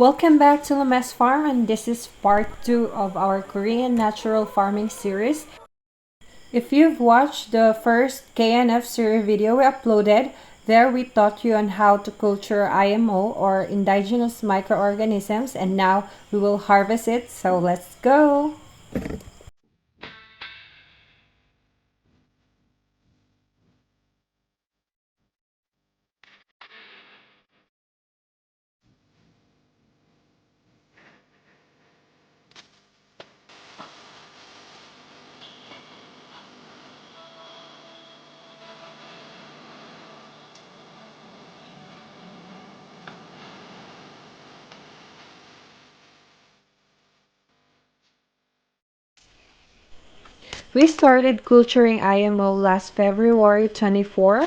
Welcome back to Lames Farm, and this is part 2 of our Korean natural farming series. If you've watched the first KNF series video we uploaded, there we taught you on how to culture IMO or Indigenous microorganisms, and now we will harvest it, so let's go! We started culturing IMO last February 24,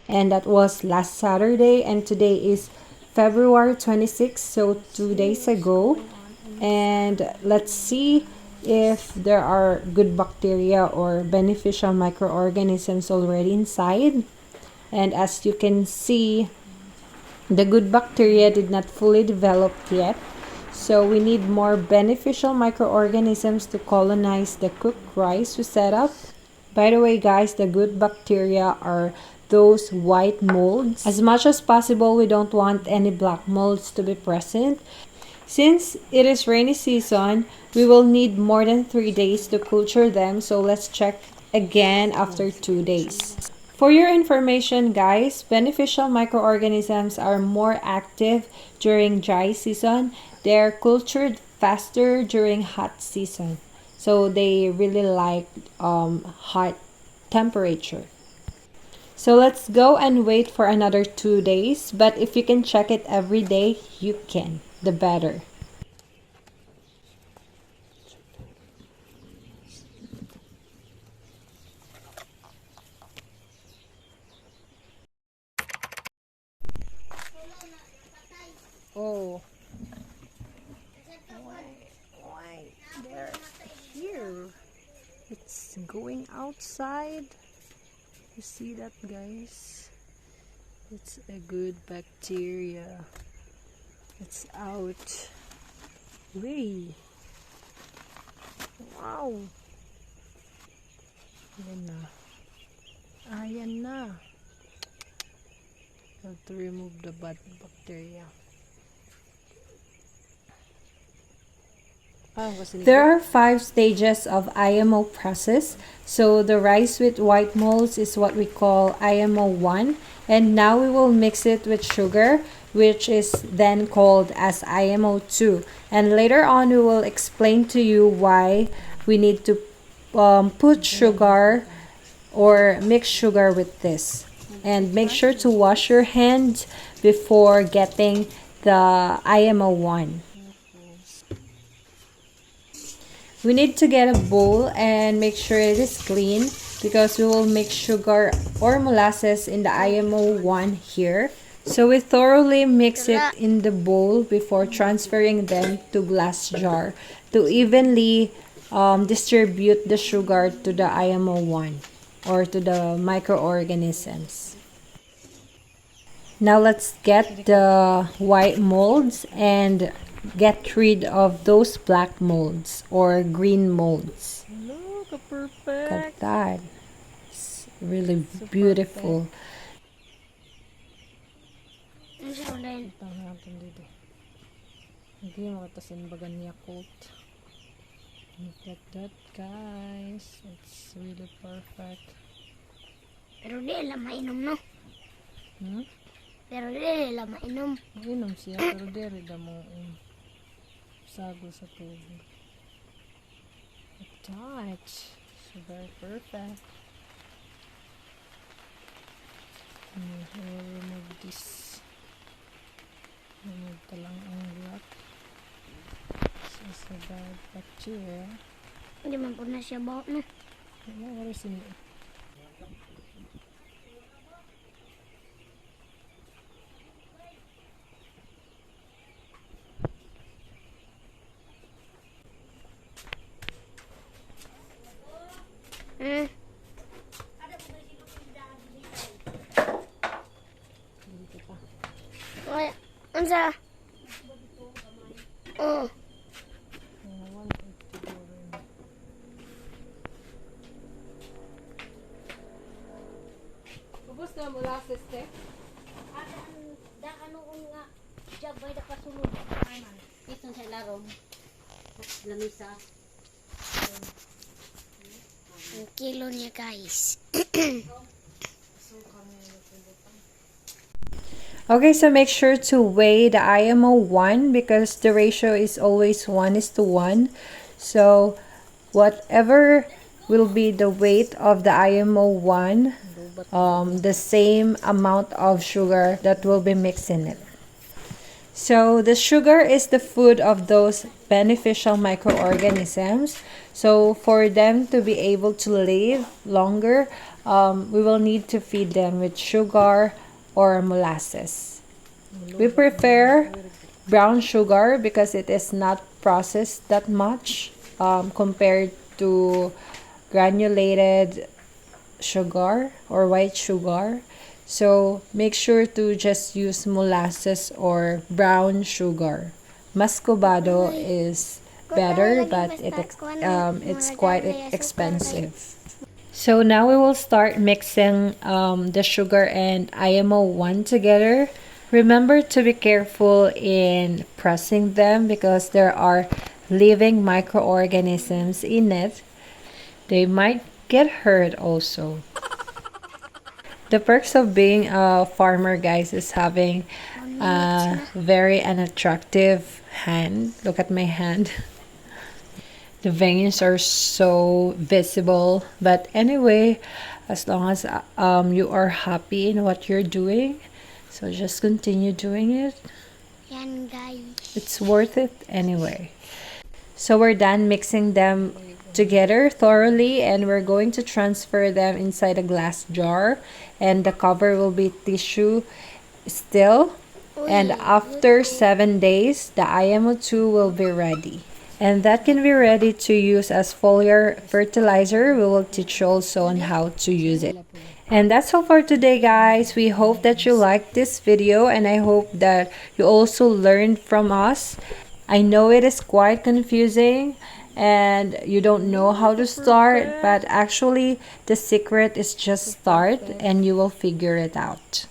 and that was last Saturday, and today is February 26, so 2 days ago. And let's see if there are good bacteria or beneficial microorganisms already inside. And as you can see, the good bacteria did not fully develop yet. So we need more beneficial microorganisms to colonize the cooked rice we set up. By the way, guys, the good bacteria are those white molds. As much as possible, we don't want any black molds to be present. Since it is rainy season, we will need more than 3 days to culture them. So let's check again after 2 days. For your information, guys, beneficial microorganisms are more active during dry season. They're cultured faster during hot season. So they really like hot temperature. So let's go and wait for another 2 days. But if you can check it every day, you can. The better. Oh. Why? They're here. It's going outside. You see that, guys? It's a good bacteria. It's out. Way. Wow. Ayan na. Ayan na. Have to remove the bad bacteria. There are 5 stages of IMO process. So the rice with white molds is what we call IMO 1. And now we will mix it with sugar, which is then called as IMO 2. And later on, we will explain to you why we need to put sugar or mix sugar with this. And make sure to wash your hands before getting the IMO 1. We need to get a bowl and make sure it is clean because we will mix sugar or molasses in the IMO 1 here. So we thoroughly mix it in the bowl before transferring them to glass jar to evenly distribute the sugar to the IMO 1 or to the microorganisms. Now let's get the white molds and get rid of those black molds or green molds. Look, perfect. Look at that. It's really so beautiful. Look at that, guys. It's really perfect. Pero di lang mainom, no? Hmm? Pero di lang mainom. Inom siya, pero diri da mo sago sa tubig. Touch. So very perfect. And we'll remove this. Remove talang ang black. So sa bad bacteria. Hindi man po na siya bawat, no? Wala sini. Unsa? Oh, 180 siguro yun. Ubus na molasses, te? Ano nga jabay da kasulod man ito sa larong lamisa ang kilo niya guys. Okay, so make sure to weigh the IMO 1 because the ratio is always 1:1. So whatever will be the weight of the IMO 1, the same amount of sugar that will be mixed in it. So the sugar is the food of those beneficial microorganisms. So for them to be able to live longer, we will need to feed them with sugar or molasses. We prefer brown sugar because it is not processed that much compared to granulated sugar or white sugar. So make sure to just use molasses or brown sugar. Muscovado is better, but it's quite expensive. So now we will start mixing the sugar and IMO 1 together. Remember to be careful in pressing them because there are living microorganisms in it. They might get hurt also. The perks of being a farmer, guys, is having a very unattractive hand. Look at my hand. The veins are so visible. But anyway, as long as you are happy in what you're doing, so just continue doing it. Yan guys. It's worth it anyway. So we're done mixing them together thoroughly and we're going to transfer them inside a glass jar and the cover will be tissue still, and after 7 days the IMO2 will be ready, and that can be ready to use as foliar fertilizer. We will teach you also on how to use it. And that's all for today, guys. We hope that you liked this video and I hope that you also learned from us. I know it is quite confusing and you don't know how to start, but actually the secret is just start and you will figure it out.